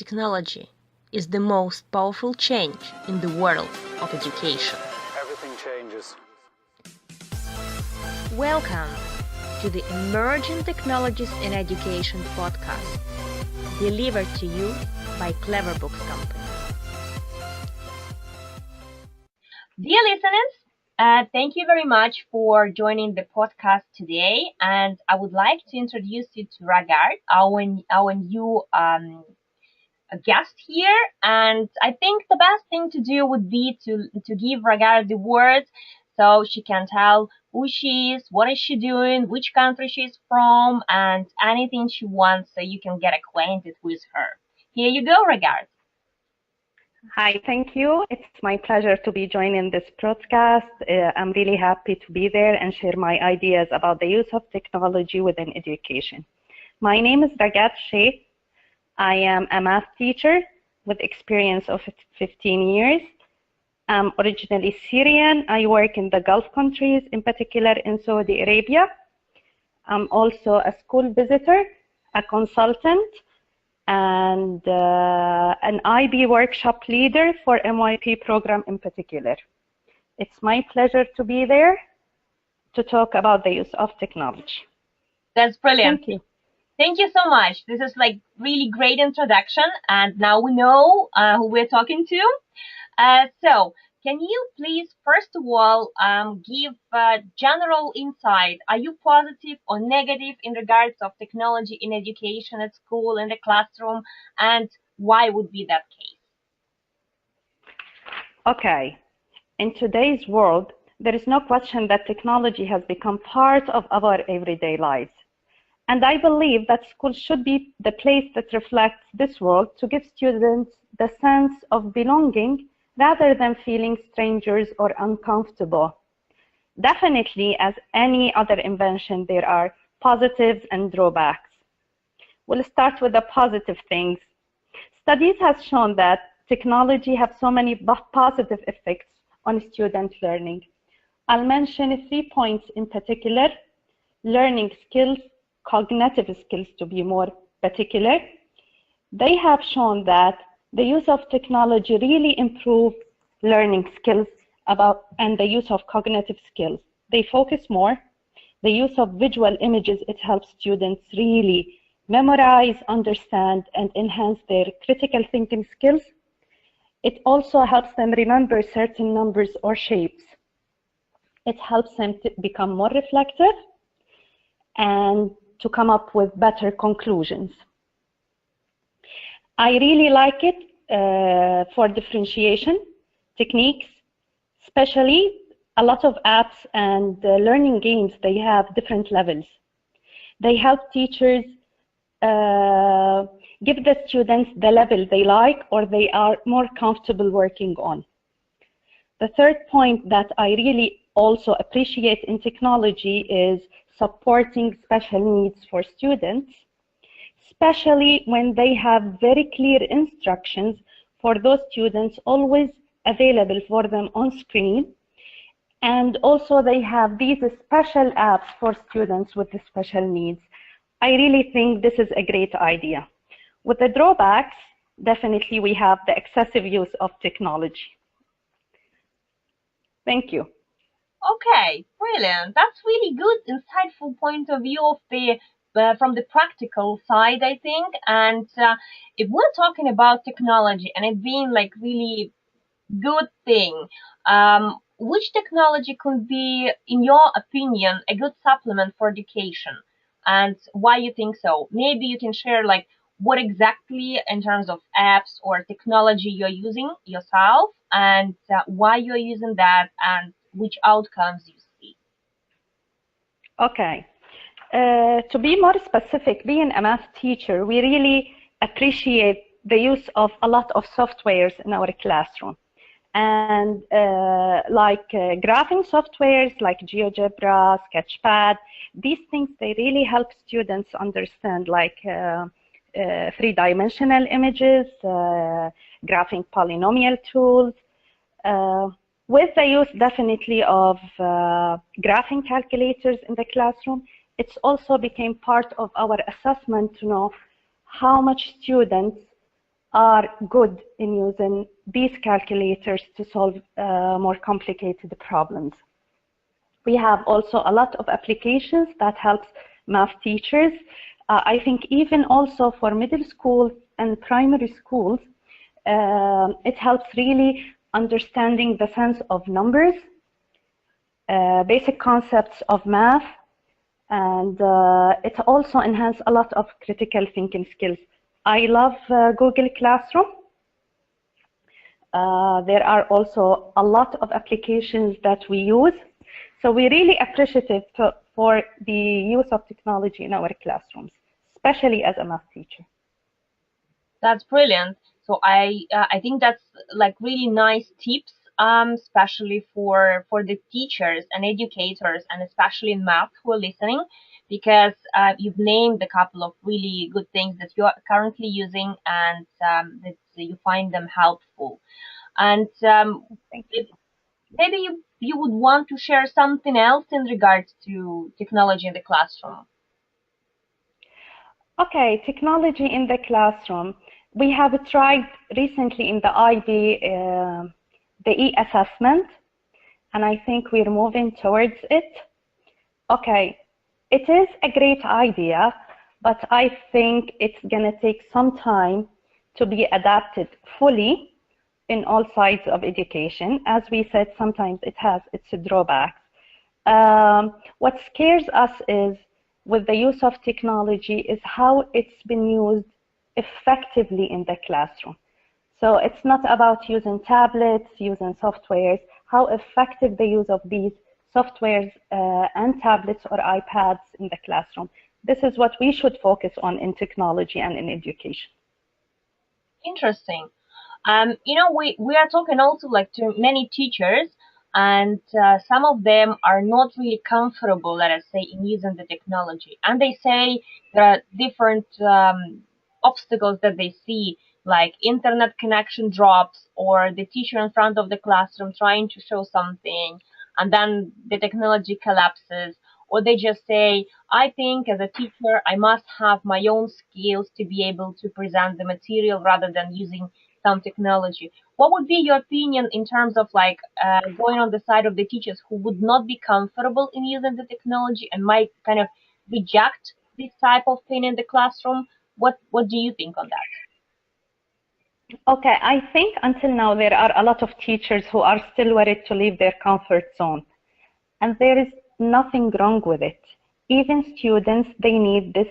technology is the most powerful change in the world of education. Everything changes. Welcome to the Emerging Technologies in Education podcast, delivered to you by Clever Books Company. Dear listeners, thank you very much for joining the podcast today, and I would like to introduce you to Raghad, our new guest here. And I think the best thing to do would be to give Raghad the word so she can tell who she is, what is she doing, which country she's from, and anything she wants so you can get acquainted with her. Here you go, Raghad. Hi, thank you. It's my pleasure to be joining this broadcast. I'm really happy to be there and share my ideas about the use of technology within education. My name is Raghad Alshiekh. I am a math teacher with experience of 15 years. I'm originally Syrian. I work in the Gulf countries, in particular in Saudi Arabia. I'm also a school visitor, a consultant, and an IB workshop leader for MYP program in particular. It's my pleasure to be there to talk about the use of technology. That's brilliant. Thank you. Thank you so much. This is like really great introduction, and now we know who we're talking to. So can you please, first of all, give general insight? Are you positive or negative in regards of technology in education at school, in the classroom, and why would be that case? Okay. In today's world, there is no question that technology has become part of our everyday lives. And I believe that school should be the place that reflects this world to give students the sense of belonging rather than feeling strangers or uncomfortable. Definitely, as any other invention, there are positives and drawbacks. We'll start with the positive things. Studies have shown that technology has so many positive effects on student learning. I'll mention 3 points in particular: learning skills, cognitive skills to be more particular. They have shown that the use of technology really improves learning skills and the use of cognitive skills. They focus more. The use of visual images, it helps students really memorize, understand, and enhance their critical thinking skills. It also helps them remember certain numbers or shapes. It helps them to become more reflective and to come up with better conclusions. I really like it for differentiation techniques, especially a lot of apps and learning games. They have different levels. They help teachers give the students the level they like or they are more comfortable working on. The third point that I really also appreciate in technology is supporting special needs for students, especially when they have very clear instructions for those students always available for them on screen. And also they have these special apps for students with the special needs. I really think this is a great idea. With the drawbacks, definitely we have the excessive use of technology. Thank you. Okay, brilliant. That's really good, insightful point of view of the from the practical side, I think. And if we're talking about technology and it being like really good thing, which technology could be, in your opinion, a good supplement for education, and why you think so? Maybe you can share like what exactly in terms of apps or technology you're using yourself, and why you're using that, and which outcomes you see. Okay. To be more specific, being a math teacher, we really appreciate the use of a lot of softwares in our classroom. And like graphing softwares like GeoGebra, Sketchpad, these things, they really help students understand like three-dimensional images, graphing polynomial tools. With the use definitely of graphing calculators in the classroom, it's also became part of our assessment to know how much students are good in using these calculators to solve more complicated problems. We have also a lot of applications that helps math teachers. I think even also for middle school and primary schools, it helps really understanding the sense of numbers, basic concepts of math, and it also enhances a lot of critical thinking skills. I love Google Classroom. There are also a lot of applications that we use. So we're really appreciative for the use of technology in our classrooms, especially as a math teacher. That's brilliant. So I think that's like really nice tips, especially for the teachers and educators, and especially in math who are listening, because you've named a couple of really good things that you are currently using, and that you find them helpful. And Thank you. maybe you would want to share something else in regards to technology in the classroom. Okay, technology in the classroom. We have tried recently in the IB, the e-assessment, and I think we're moving towards it. Okay, it is a great idea, but I think it's going to take some time to be adapted fully in all sides of education. As we said, sometimes it has its drawbacks. What scares us is with the use of technology is how it's been used effectively in the classroom. So it's not about using tablets, using softwares, how effective the use of these softwares and tablets or iPads in the classroom. This is what we should focus on in technology and in education. Interesting. We are talking also like to many teachers, and some of them are not really comfortable, let us say, in using the technology. And they say there are different obstacles that they see, like internet connection drops, or the teacher in front of the classroom trying to show something, and then the technology collapses. Or they just say, I think as a teacher, I must have my own skills to be able to present the material rather than using some technology. What would be your opinion in terms of like going on the side of the teachers who would not be comfortable in using the technology and might kind of reject this type of thing in the classroom? What do you think on that? Okay, I think until now there are a lot of teachers who are still worried to leave their comfort zone. And there is nothing wrong with it. Even students, they need this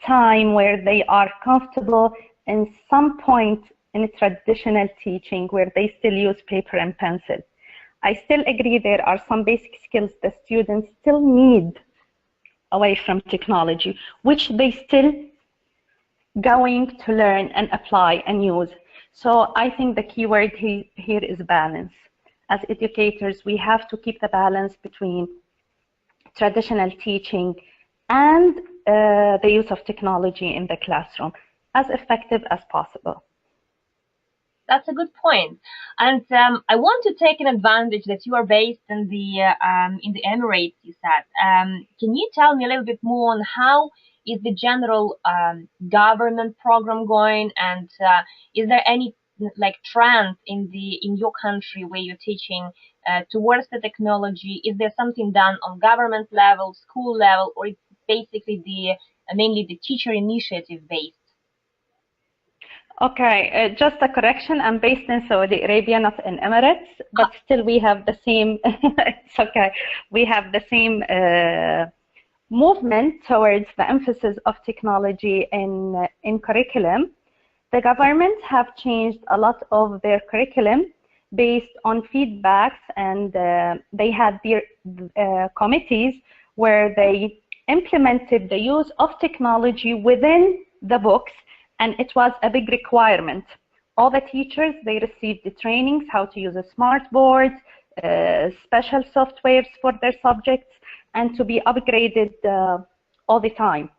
time where they are comfortable in some point in traditional teaching where they still use paper and pencil. I still agree there are some basic skills the students still need away from technology, which they still going to learn and apply and use. So I think the key word here is balance. As educators, we have to keep the balance between traditional teaching and the use of technology in the classroom as effective as possible. That's a good point. And I want to take an advantage that you are based in the Emirates, you said. Can you tell me a little bit more on how is the general government program going, and is there any like trend in your country where you're teaching towards the technology? Is there something done on government level, school level, or it's basically the mainly the teacher initiative based? Okay, just a correction. I'm based in Saudi Arabia, not in Emirates, but still we have the same, it's okay. We have the same movement towards the emphasis of technology in curriculum. The government have changed a lot of their curriculum based on feedbacks, and they had their committees where they implemented the use of technology within the books, and it was a big requirement. All the teachers, they received the trainings, how to use a smart board, special softwares for their subjects, and to be upgraded all the time.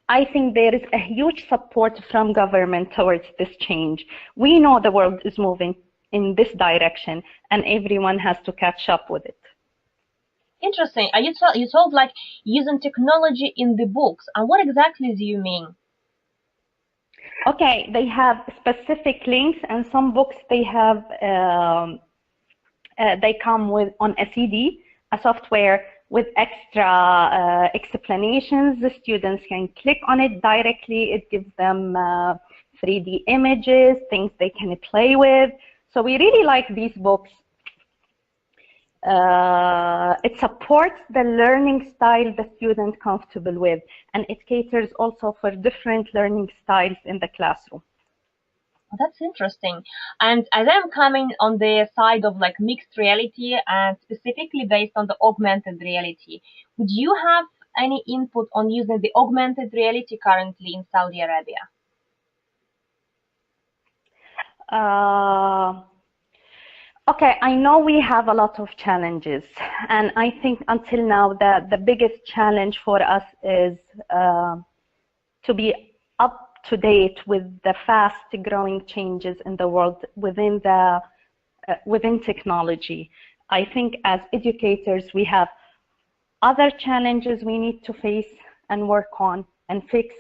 I think there is a huge support from government towards this change. We know the world is moving in this direction, and everyone has to catch up with it. Interesting. You told like using technology in the books, and what exactly do you mean? Okay, they have specific links, and some books they have they come with on a CD, a software with extra explanations. The students can click on it directly. It gives them 3D images, things they can play with. So we really like these books. It supports the learning style the student comfortable with, and it caters also for different learning styles in the classroom. That's interesting. And as I'm coming on the side of like mixed reality and specifically based on the augmented reality, would you have any input on using the augmented reality currently in Saudi Arabia? Uh, Okay, I know we have a lot of challenges, and I think until now that the biggest challenge for us is to be up to date with the fast growing changes in the world within technology. I think as educators we have other challenges we need to face and work on and fix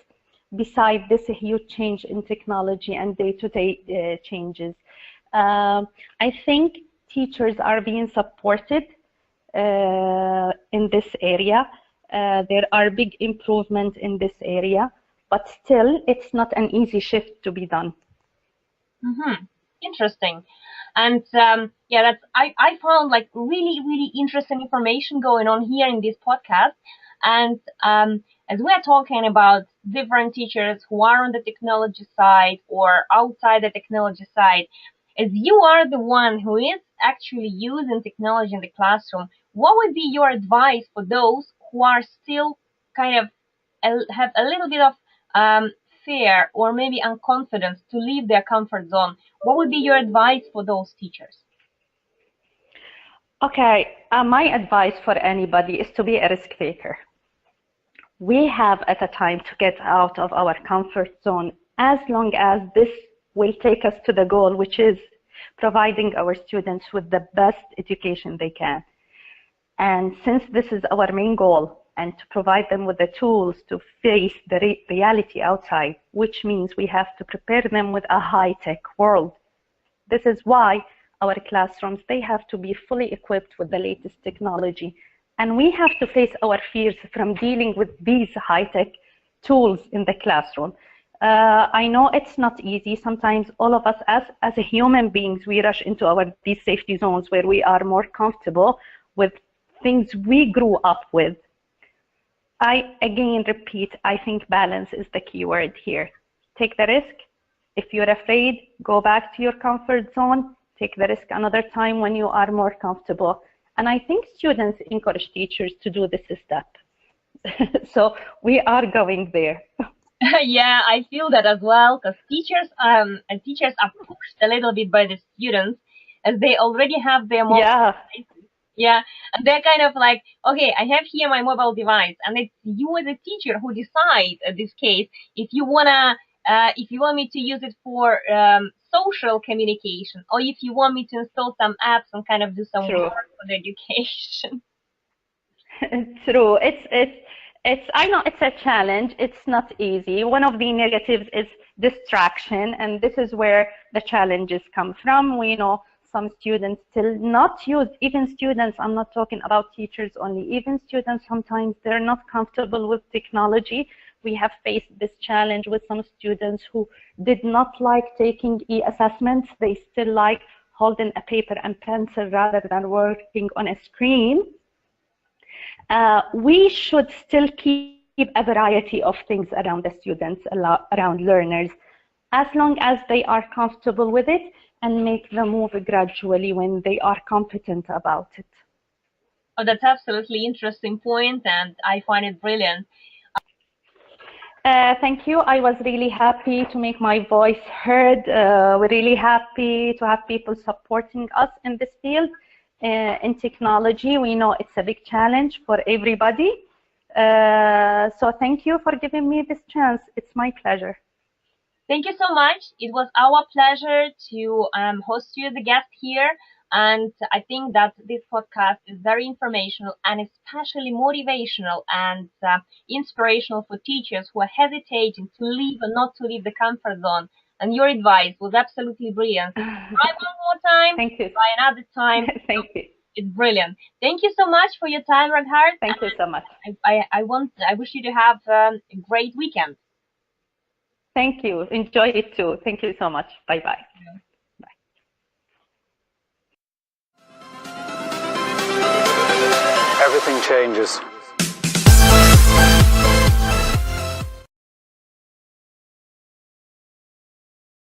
beside this huge change in technology and day-to-day changes. I think teachers are being supported in this area. There are big improvements in this area, but still it's not an easy shift to be done. Mm-hmm. Interesting. And yeah, I found like really interesting information going on here in this podcast. And as we're talking about different teachers who are on the technology side or outside the technology side, as you are the one who is actually using technology in the classroom, what would be your advice for those who are still kind of have a little bit of fear or maybe unconfidence to leave their comfort zone? What would be your advice for those teachers? Okay, my advice for anybody is to be a risk taker. We have at a time to get out of our comfort zone as long as this will take us to the goal, which is providing our students with the best education they can. And since this is our main goal, and to provide them with the tools to face the reality outside, which means we have to prepare them with a high-tech world. This is why our classrooms, they have to be fully equipped with the latest technology. And we have to face our fears from dealing with these high-tech tools in the classroom. I know it's not easy. Sometimes all of us as human beings, we rush into these safety zones where we are more comfortable with things we grew up with. I again repeat, I think balance is the key word here. Take the risk. If you're afraid, go back to your comfort zone. Take the risk another time when you are more comfortable. And I think students encourage teachers to do this step. So we are going there. Yeah, I feel that as well because teachers are pushed a little bit by the students as they already have their mobile devices. Yeah, and they're kind of like, okay, I have here my mobile device, and it's you as a teacher who decide in this case if you want me to use it for social communication or if you want me to install some apps and kind of do some True. work for the education. True. It's I know it's a challenge. It's not easy. One of the negatives is distraction, and this is where the challenges come from. We know some students still not use, even students, I'm not talking about teachers only, even students sometimes they're not comfortable with technology. We have faced this challenge with some students who did not like taking e-assessments. They still like holding a paper and pencil rather than working on a screen. We should still keep a variety of things around the students, around learners, as long as they are comfortable with it, and make the move gradually when they are competent about it. Oh, that's absolutely interesting point, and I find it brilliant. Thank you. I was really happy to make my voice heard. We're really happy to have people supporting us in this field. In technology, we know it's a big challenge for everybody. So thank you for giving me this chance. It's my pleasure. Thank you so much. It was our pleasure to host you as a guest here. And I think that this podcast is very informational and especially motivational and inspirational for teachers who are hesitating to leave or not to leave the comfort zone. And your advice was absolutely brilliant. Try one more time. Thank you. Try another time. Thank you. It's brilliant. Thank you so much for your time, Raghad. Thank you so much. I wish you to have a great weekend. Thank you. Enjoy it too. Thank you so much. Bye-bye. Everything changes.